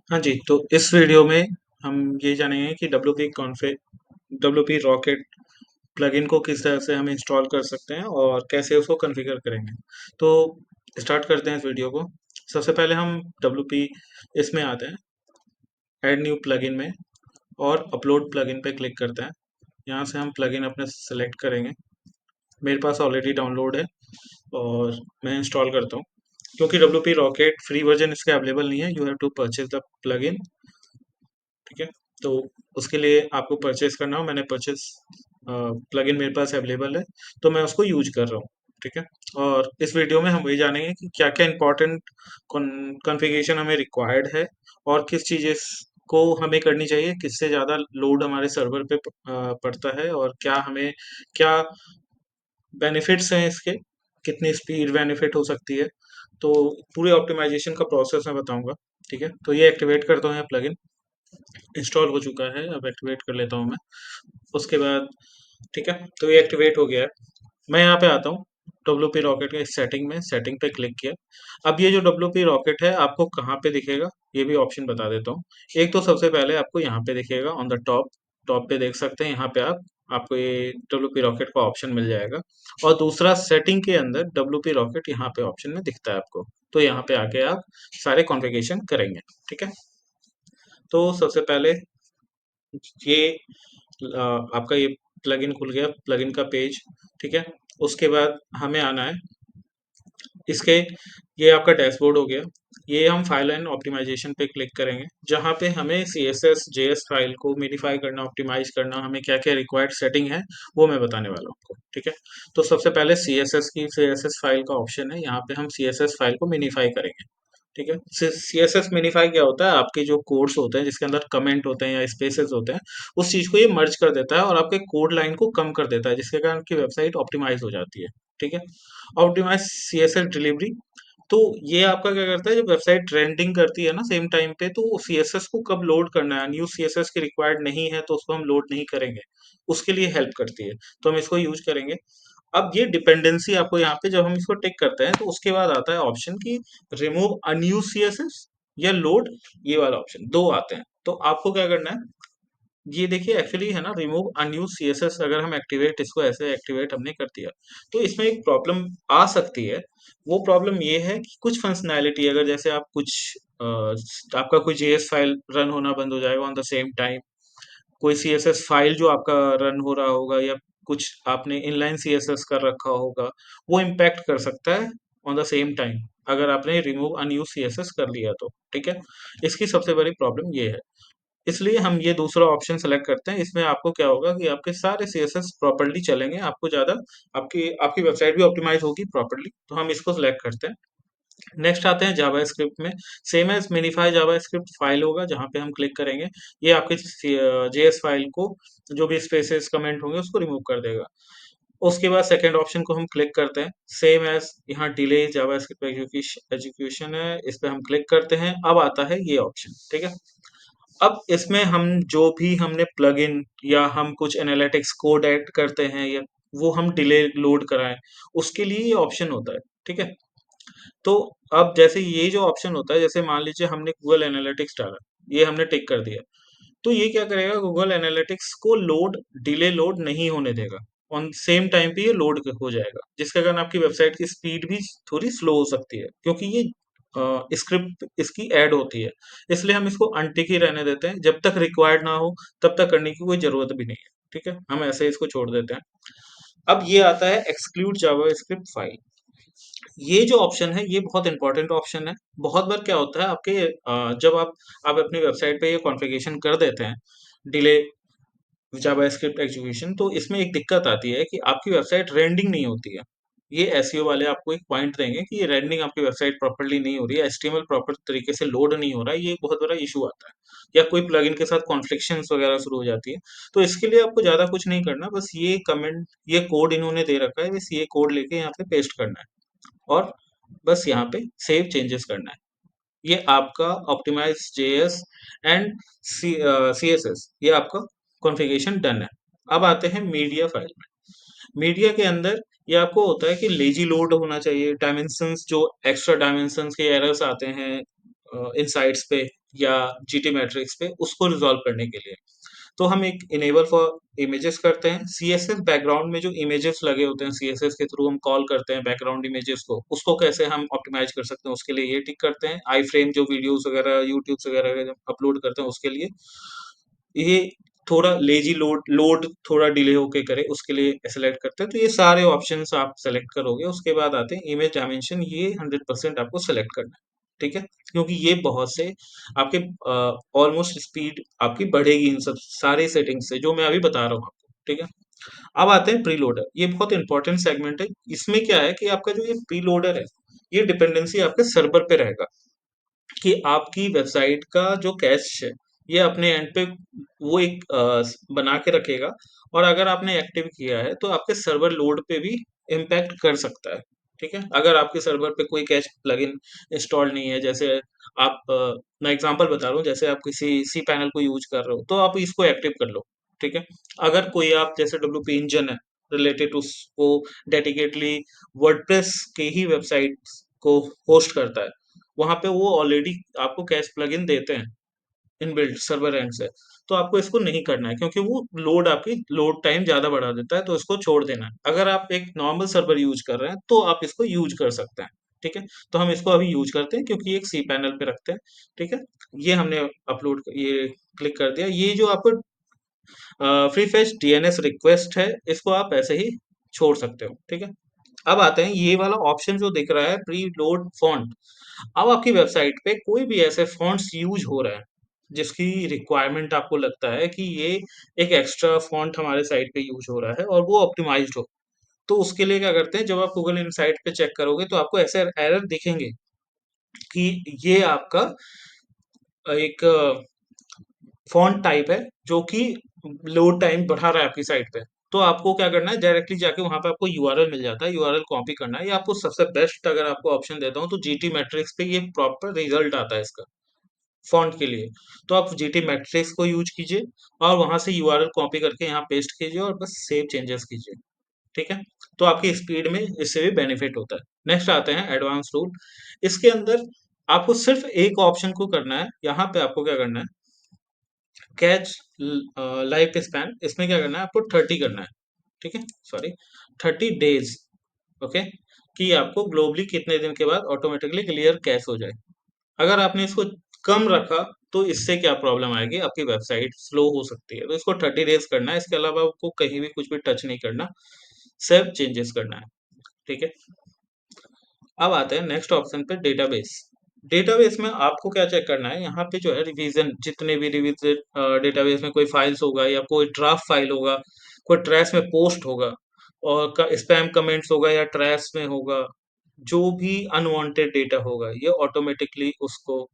हाँ जी, तो इस वीडियो में हम ये जानेंगे कि डब्ल्यूपी रॉकेट प्लगइन को किस तरह से हम इंस्टॉल कर सकते हैं और कैसे उसको कॉन्फ़िगर करेंगे। तो स्टार्ट करते हैं इस वीडियो को। सबसे पहले हम डब्ल्यूपी इसमें आते हैं, ऐड न्यू प्लगइन में और अपलोड प्लगइन पे क्लिक करते हैं। यहाँ से हम प्लगइन अपने सेलेक्ट करेंगे। मेरे पास ऑलरेडी डाउनलोड है और मैं इंस्टॉल करता हूँ। क्योंकि डब्ल्यूपी रॉकेट फ्री वर्ज़न इसके अवेलेबल नहीं है, you have to purchase the plugin. ठीक है, तो उसके लिए आपको परचेज करना हो, मैंने परचेज प्लगइन मेरे पास अवेलेबल है, तो मैं उसको यूज कर रहा हूँ। ठीक है, और इस वीडियो में हम वही जानेंगे कि क्या क्या इंपॉर्टेंट कॉन्फ़िगरेशन हमें रिक्वायर्ड है और किस चीज़ें को हमें करनी चाहिए, किससे ज़्यादा लोड हमारे सर्वर पे पड़ता है और क्या बेनिफिट्स हैं इसके, कितनी स्पीड बेनिफिट हो सकती है। तो पूरे ऑप्टिमाइजेशन का प्रोसेस मैं बताऊंगा। ठीक है, तो ये एक्टिवेट करता हूँ यहाँ प्लगइन। इंस्टॉल हो चुका है, अब एक्टिवेट कर लेता हूँ मैं। उसके बाद ठीक है, तो ये एक्टिवेट हो गया है। मैं यहाँ पे आता हूँ, डब्ल्यूपी रॉकेट के सेटिंग में, सेटिंग पे क्लिक किया। अब ये जो डब्ल्यूपी रॉकेट है आपको कहाँ पे दिखेगा, ये भी ऑप्शन बता देता हूँ। एक तो सबसे पहले आपको यहाँ पे दिखेगा ऑन द टॉप, टॉप पे देख सकते हैं, यहाँ पे आपको ये डब्ल्यूपी रॉकेट का ऑप्शन मिल जाएगा। और दूसरा सेटिंग के अंदर डब्ल्यूपी रॉकेट यहाँ पे ऑप्शन में दिखता है आपको। तो यहाँ पे आके आप सारे कॉन्फ़िगरेशन करेंगे। ठीक है, तो सबसे पहले ये आपका ये प्लगइन खुल गया, प्लगइन का पेज। ठीक है, उसके बाद हमें आना है इसके, ये आपका डैशबोर्ड हो गया। ये हम फाइल एंड ऑप्टिमाइजेशन पे क्लिक करेंगे, जहाँ पे हमें C S S J S file को मिनिफाई करना, ऑप्टिमाइज करना, हमें क्या क्या रिक्वायर्ड सेटिंग है वो मैं बताने वाला हूँ आपको। ठीक है, तो सबसे पहले सी एस एस फाइल का ऑप्शन है, यहाँ पे हम सी एस एस फाइल को मिनिफाई करेंगे। ठीक है, सी एस एस मिनिफाई क्या होता है, आपके जो कोड्स होते हैं जिसके अंदर कमेंट होते हैं या स्पेसेस होते हैं, उस चीज को ये मर्ज कर देता है और आपके कोड लाइन को कम कर देता है, जिसके कारण आपकी वेबसाइट ऑप्टिमाइज हो जाती है। ठीक है, optimise C S S delivery, तो ये आपका क्या करता है, जब वेबसाइट ट्रेंडिंग करती है ना सेम टाइम पे, तो सी एस एस को कब लोड करना है, न्यू सी एस एस की रिक्वायर्ड नहीं है तो उसको हम लोड नहीं करेंगे, उसके लिए हेल्प करती है, तो हम इसको यूज करेंगे। अब ये डिपेंडेंसी आपको यहाँ पे जब हम इसको टिक करते हैं तो उसके बाद आता है ऑप्शन की रिमूव अनयूज सीएसएस या लोड, ये वाला ऑप्शन दो आते हैं। तो आपको क्या करना है, ये देखिए एक्चुअली है ना, रिमूव अनयूज सीएसएस, अगर हम एक्टिवेट इसको ऐसे एक्टिवेट हमने कर दिया तो इसमें एक प्रॉब्लम आ सकती है। वो प्रॉब्लम ये है कि कुछ फंक्शनैलिटी, अगर जैसे आप आपका कोई जेएस फाइल रन होना बंद हो जाएगा ऑन द सेम टाइम, कोई सीएसएस फाइल जो आपका रन हो रहा होगा या कुछ आपने इनलाइन सीएसएस कर रखा होगा, वो इम्पैक्ट कर सकता है ऑन द सेम टाइम, अगर आपने रिमूव अनयूज सीएसएस कर लिया तो। ठीक है, इसकी सबसे बड़ी प्रॉब्लम ये है, इसलिए हम ये दूसरा ऑप्शन सेलेक्ट करते हैं। इसमें आपको क्या होगा कि आपके सारे सीएसएस प्रॉपर्ली चलेंगे, आपको ज़्यादा आपकी आपकी वेबसाइट भी ऑप्टिमाइज होगी प्रॉपर्ली, तो हम इसको सेलेक्ट करते हैं। नेक्स्ट आते हैं जावास्क्रिप्ट में, same as minify JavaScript file होगा जहाँ पे हम क्लिक करेंगे, ये आपके जेएस फाइल को जो भी स्पेसेस कमेंट होंगे उसको रिमूव कर देगा। उसके बाद सेकंड ऑप्शन को हम क्लिक करते हैं, सेम एज यहाँ डिले जावास्क्रिप्ट एजुकेशन है, इस पे हम क्लिक करते हैं। अब आता है ये ऑप्शन। ठीक है, अब इसमें हम जो भी हमने प्लगइन या हम कुछ एनालिटिक्स कोड ऐड करते हैं या वो हम डिले लोड कराएं, उसके लिए ये ऑप्शन होता है। ठीक है, तो अब जैसे ये जो ऑप्शन होता है, जैसे मान लीजिए हमने गूगल एनालिटिक्स डाला, ये हमने टिक कर दिया, तो ये क्या करेगा, गूगल एनालिटिक्स को डिले लोड नहीं होने देगा, ऑन सेम टाइम पे ये लोड हो जाएगा, जिसके कारण आपकी वेबसाइट की स्पीड भी थोड़ी स्लो हो सकती है, क्योंकि ये स्क्रिप्ट इसकी ऐड होती है। इसलिए हम इसको अनटिक ही रहने देते हैं, जब तक रिक्वायर्ड ना हो तब तक करने की कोई जरूरत भी नहीं है। ठीक है, हम ऐसे इसको छोड़ देते हैं। अब ये आता है एक्सक्लूड जावास्क्रिप्ट फाइल। ये जो ऑप्शन है ये बहुत इंपॉर्टेंट ऑप्शन है। बहुत बार क्या होता है, जब आप अपनी वेबसाइट पे ये कॉन्फ़िगरेशन कर देते हैं, डिले जावास्क्रिप्ट एग्जीक्यूशन, तो इसमें एक दिक्कत आती है कि आपकी वेबसाइट रेंडिंग नहीं होती है। ये एसईओ वाले आपको एक पॉइंट देंगे कि ये रेंडिंग आपकी वेबसाइट प्रॉपर्ली नहीं हो रही है, एचटीएमएल प्रॉपर तरीके से लोड नहीं हो रहा है, ये एक बहुत बड़ा इशू आता है। या कोई प्लगइन के साथ कॉन्फ्लिक्शंस वगैरह शुरू हो जाती है। तो इसके लिए आपको ज़्यादा कुछ नहीं करना, बस ये कमेंट, ये कोड इन्होंने दे रखा है, बस ये कोड लेके यहाँ पे पेस्ट करना है और बस यहाँ पे सेव चेंजेस करना है। ये आपका ऑप्टिमाइज जेएस एंड सीएसएस, ये आपका कॉन्फ़िगरेशन डन है। अब आते हैं मीडिया फाइल में। मीडिया के अंदर ये आपको होता है कि लेजी लोड होना चाहिए, डायमेंशंस जो एक्स्ट्रा डायमेंशंस के एरर्स आते हैं इन साइट्स पे, या जीटी मैट्रिक्स पे उसको रिजॉल्व करने के लिए। तो हम एक इनेबल फॉर इमेजेस करते हैं। सीएसएस बैकग्राउंड में जो इमेजेस लगे होते हैं, सीएसएस के थ्रू हम कॉल करते हैं बैकग्राउंड इमेजेस को, उसको कैसे हम ऑप्टिमाइज कर सकते हैं, उसके लिए ये टिक करते हैं। आई फ्रेम जो वीडियोस वगैरह यूट्यूब्स वगैरह अपलोड करते हैं उसके लिए ये थोड़ा लेजी लोड थोड़ा डिले होके करे, उसके लिए सेलेक्ट करते हैं। तो ये सारे ऑप्शंस आप सेलेक्ट करोगे, उसके बाद आते हैं इमेज डायमेंशन, ये 100% आपको सेलेक्ट करना है, ठीक है? क्योंकि ये बहुत से आपके ऑलमोस्ट स्पीड आपकी बढ़ेगी इन सब सारे सेटिंग्स से जो मैं अभी बता रहा हूँ आपको, ठीक है? अब आते हैं प्रीलोडर, ये बहुत इंपॉर्टेंट सेगमेंट है। इसमें क्या है कि आपका जो ये प्रीलोडर है, ये डिपेंडेंसी आपके सर्वर पे रहेगा कि आपकी वेबसाइट का जो कैश है, ये अपने एंड पे वो एक बना के रखेगा, और अगर आपने एक्टिव किया है तो आपके सर्वर लोड पे भी इम्पैक्ट कर सकता है, ठीक है? अगर आपके सर्वर पे कोई कैश प्लगइन इंस्टॉल नहीं है, जैसे आप मैं एग्जांपल बता रहा हूँ, जैसे आप किसी सी पैनल को यूज कर रहे हो तो आप इसको एक्टिव कर लो, ठीक है? अगर कोई आप जैसे डब्ल्यूपी इंजन है रिलेटेड उसको डेडिकेटली वर्डप्रेस के ही वेबसाइट को होस्ट करता है, वहाँ पे वो ऑलरेडी आपको कैश प्लगइन देते हैं इनबिल्ट सर्वर एंड से। तो आपको इसको नहीं करना है क्योंकि वो लोड आपकी लोड टाइम ज़्यादा बढ़ा देता है, तो इसको छोड़ देना है। अगर आप एक नॉर्मल सर्वर यूज़ कर रहे हैं, तो आप इसको यूज़ कर सकते हैं, ठीक है? तो हम इसको अभी यूज़ करते हैं क्योंकि एक सी पैनल पे रखते हैं, ठीक है? ये हमने ये क्लिक कर दिया। ये जो आपको फ्री फेच डीएनएस रिक्वेस्ट है, इसको आप ऐसे ही छोड़ सकते हो, ठीक है? अब आते हैं ये वाला ऑप्शन जो दिख रहा है प्री लोड फॉन्ट। अब आपकी वेबसाइट पे कोई भी ऐसे फॉन्ट्स यूज हो रहे हैं जिसकी रिक्वायरमेंट आपको लगता है कि ये एक एक्स्ट्रा फॉन्ट हमारे साइट पे यूज हो रहा है और वो ऑप्टिमाइज्ड हो, तो उसके लिए क्या करते हैं, जब आप गूगल इनसाइट पे चेक करोगे तो आपको ऐसे एरर दिखेंगे कि ये आपका एक फॉन्ट टाइप है जो कि लोड टाइम बढ़ा रहा है आपकी साइट पे। तो आपको क्या करना है, डायरेक्टली जाके वहां पे आपको यूआरएल मिल जाता है, यूआरएल कॉपी करना है, या आपको सबसे बेस्ट अगर आपको ऑप्शन देता हूँ तो जीटी मैट्रिक्स पे ये प्रॉपर रिजल्ट आता है इसका फॉन्ट के लिए। तो आप जीटी मैट्रिक्स को यूज कीजिए और वहां से यूआरएल कॉपी करके यहाँ पेस्ट कीजिए और बस सेव चेंजेस कीजिए, ठीक है? तो आपकी स्पीड में इससे भी बेनिफिट होता है। नेक्स्ट आते हैं एडवांस रूल। इसके अंदर आपको सिर्फ एक ऑप्शन को करना है, यहाँ पे आपको क्या करना है, कैच लाइफ स्पैन, इसमें क्या करना है आपको 30 करना है, ठीक है? Sorry, 30 days, okay? कि आपको ग्लोबली कितने दिन के बाद ऑटोमेटिकली क्लियर कैश हो जाए। अगर आपने इसको कम रखा तो इससे क्या प्रॉब्लम आएगी, आपकी वेबसाइट स्लो हो सकती है। तो इसको 30 डेज करना है, इसके अलावा आपको कहीं भी कुछ भी टच नहीं करना, सिर्फ चेंजेस करना है, ठीक है? अब आते हैं नेक्स्ट ऑप्शन पे, डेटाबेस। डेटाबेस में आपको क्या चेक करना है, यहाँ पे जो है रिवीजन, जितने भी रिविजिट डेटाबेस में कोई फाइल्स होगा या कोई ड्राफ्ट फाइल होगा, कोई ट्रैश में पोस्ट होगा, और स्पैम कमेंट्स होगा या ट्रैश में होगा, जो भी अनवांटेड डेटा होगा ये ऑटोमेटिकली उसको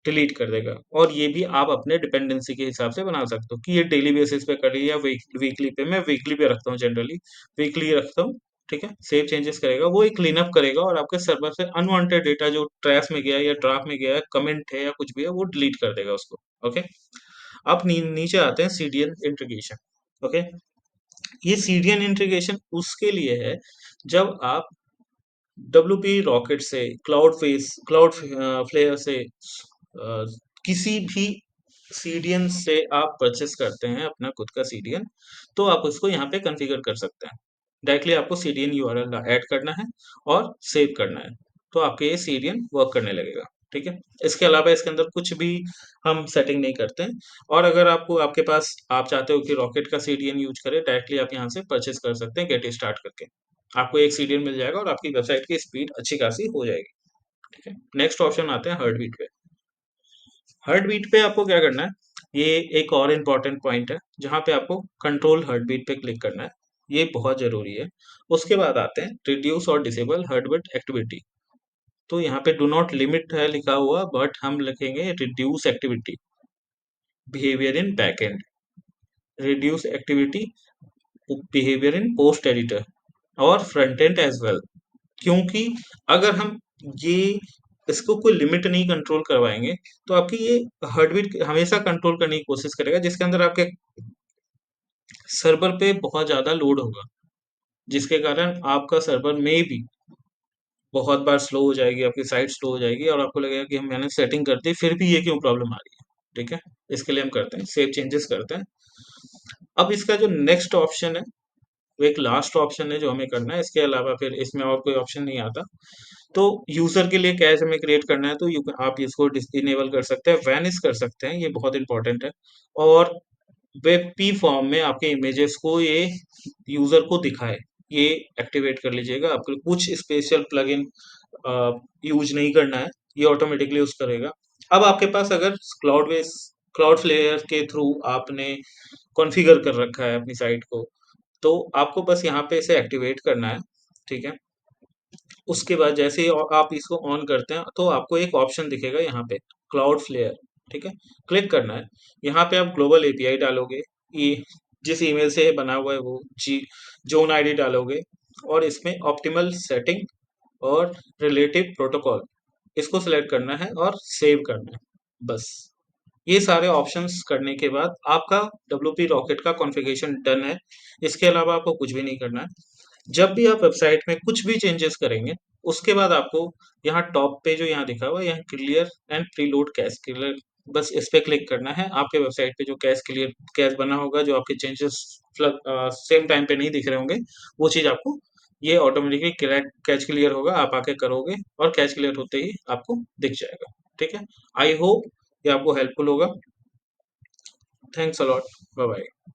डिलीट कर देगा। और ये भी आप अपने डिपेंडेंसी के हिसाब से बना सकते हो कि ये डेली बेसिस पे करिए या वीकली पे। मैं वीकली पे रखता हूँ जनरली, वीकली रखता हूँ, ठीक है? सेव चेंजेस करेगा, वो एक क्लीन अप करेगा और आपके सर्वर से अनवांटेड डेटा जो ट्रैश में गया है या ड्राफ्ट में गया है, कमेंट है या कुछ भी है, वो डिलीट कर देगा उसको, ओके? अब नीचे आते हैं सीडीएन इंटीग्रेशन, ओके? ये सीडीएन इंटीग्रेशन उसके लिए है जब आप डब्ल्यूपी रॉकेट से, क्लाउड फ्लेयर से, किसी भी सीडीएन से आप परचेस करते हैं अपना खुद का सीडीएन, तो आप उसको यहाँ पे कॉन्फ़िगर कर सकते हैं। डायरेक्टली आपको सीडीएन यूआरएल ऐड करना है और सेव करना है, तो आपके ये सीडीएन वर्क करने लगेगा, ठीक है? इसके अलावा इसके अंदर कुछ भी हम सेटिंग नहीं करते हैं। और अगर आपको आपके पास आप चाहते हो कि रॉकेट का सीडीएन यूज़ करें, डायरेक्टली आप यहाँ से परचेस कर सकते हैं गेट स्टार्ट करके। आपको एक सीडीएन मिल जाएगा और आपकी वेबसाइट की स्पीड अच्छी खासी हो जाएगी, ठीक है? नेक्स्ट ऑप्शन आते हैं हार्टबीट पे। हार्टबीट पे आपको क्या करना है, ये एक और इम्पोर्टेंट पॉइंट है जहाँ पे आपको कंट्रोल हार्टबीट पे क्लिक करना है, ये बहुत ज़रूरी है। उसके बाद आते हैं रिड्यूस और डिसेबल हार्टबीट एक्टिविटी। तो यहाँ पे डू नॉट लिमिट है लिखा हुआ, बट हम लिखेंगे reduce activity behaviour in backend, reduce activity behaviour in post editor और फ्रंट एंड एज वेल। क्योंकि अगर हम ये इसको कोई लिमिट नहीं कंट्रोल करवाएंगे, तो आपकी ये हार्टबीट हमेशा कंट्रोल करने की कोशिश करेगा, जिसके अंदर आपके सर्वर पे बहुत ज़्यादा लोड होगा, जिसके कारण आपका सर्वर में भी बहुत बार स्लो हो जाएगी, आपकी साइट स्लो हो जाएगी और आपको लगेगा कि हम मैंने सेटिंग कर दी फिर भी ये क्यों प्रॉब्लम आ रही है। ठीक है, इसके लिए हम करते हैं सेव चेंजेस करते हैं। अब इसका जो नेक्स्ट ऑप्शन है वो एक लास्ट ऑप्शन है जो हमें करना है, इसके अलावा फिर इसमें और कोई ऑप्शन नहीं आता। तो यूजर के लिए कैश हमें क्रिएट करना है तो आप इसको इनेबल कर सकते हैं, वैनिश कर सकते हैं, ये बहुत इंपॉर्टेंट है। और वेब पी फॉर्म में आपके इमेजेस को ये यूजर को दिखाए, ये एक्टिवेट कर लीजिएगा। आपको कुछ स्पेशल प्लगइन यूज नहीं करना है, ये ऑटोमेटिकली यूज करेगा। अब आपके पास अगर क्लाउड बेस क्लाउड फ्लेयर के थ्रू आपने कॉन्फ़िगर कर रखा है अपनी साइट को, तो आपको बस यहाँ पे इसे एक्टिवेट करना है। ठीक है, उसके बाद जैसे ही आप इसको ऑन करते हैं तो आपको एक ऑप्शन दिखेगा यहाँ पे, क्लाउड फ्लेयर। ठीक है, क्लिक करना है। यहाँ पे आप ग्लोबल एपीआई डालोगे, ये जिस ईमेल से बना हुआ है वो जी जोन आईडी डालोगे, और इसमें ऑप्टिमल सेटिंग और रिलेटिव प्रोटोकॉल इसको सिलेक्ट करना है और सेव करना है। बस ये सारे ऑप्शंस करने के बाद आपका WP रॉकेट का कॉन्फ़िगरेशन डन है। इसके अलावा आपको कुछ भी नहीं करना है। जब भी आप वेबसाइट में कुछ भी चेंजेस करेंगे, उसके बाद आपको यहाँ टॉप पे जो यहाँ दिखा हुआ है, यहाँ clear and preload cash clear, बस इस पे क्लिक करना है। आपके वेबसाइट पे जो कैश बना होगा, जो आपके चेंजेस सेम टाइम पे नहीं दिख रहे होंगे, वो चीज़ आपको ये ऑटोमेटिकली कैश क्लियर होगा, आप आके करोगे और कैश क्लियर होते ही आपको दिख जाएगा। ठीक है, आई होप ये आपको हेल्पफुल होगा। Thanks a lot, bye bye.